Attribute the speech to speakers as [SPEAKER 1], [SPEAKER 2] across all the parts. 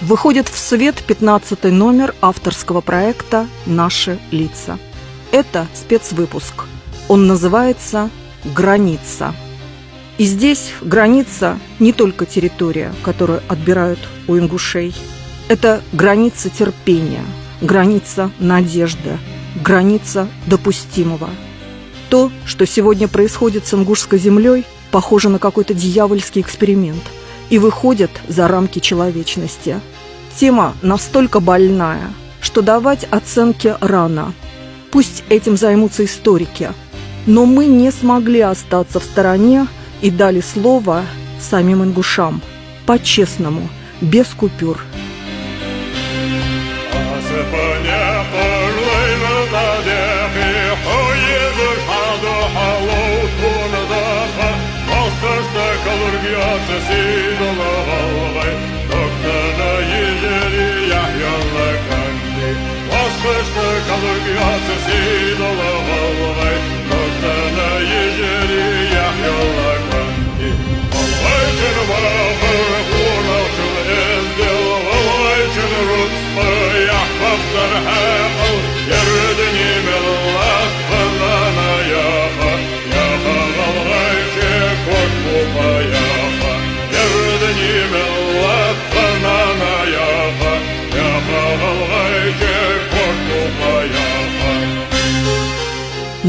[SPEAKER 1] Выходит в свет 15-й номер авторского проекта «Наши лица». Это спецвыпуск. Он называется «Граница». И здесь граница не только территория, которую отбирают у ингушей. Это граница терпения, граница надежды, граница допустимого. То, что сегодня происходит с ингушской землей, похоже на какой-то дьявольский эксперимент и выходит за рамки человечности. Тема настолько больная, что давать оценки рано. Пусть этим займутся историки, но мы не смогли остаться в стороне и дали слово самим ингушам, по-честному, без купюр.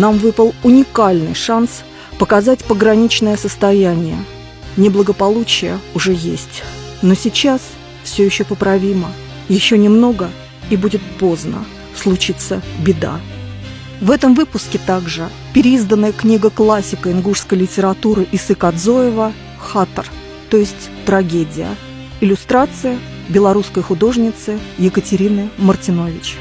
[SPEAKER 1] Нам выпал уникальный шанс показать пограничное состояние. Неблагополучие уже есть, но сейчас все еще поправимо. Еще немного, и будет поздно, случится беда. В этом выпуске также переизданная книга классика ингушской литературы Исы Кадзоева «Хатор», то есть «Трагедия». Иллюстрация белорусской художницы Екатерины Мартинович.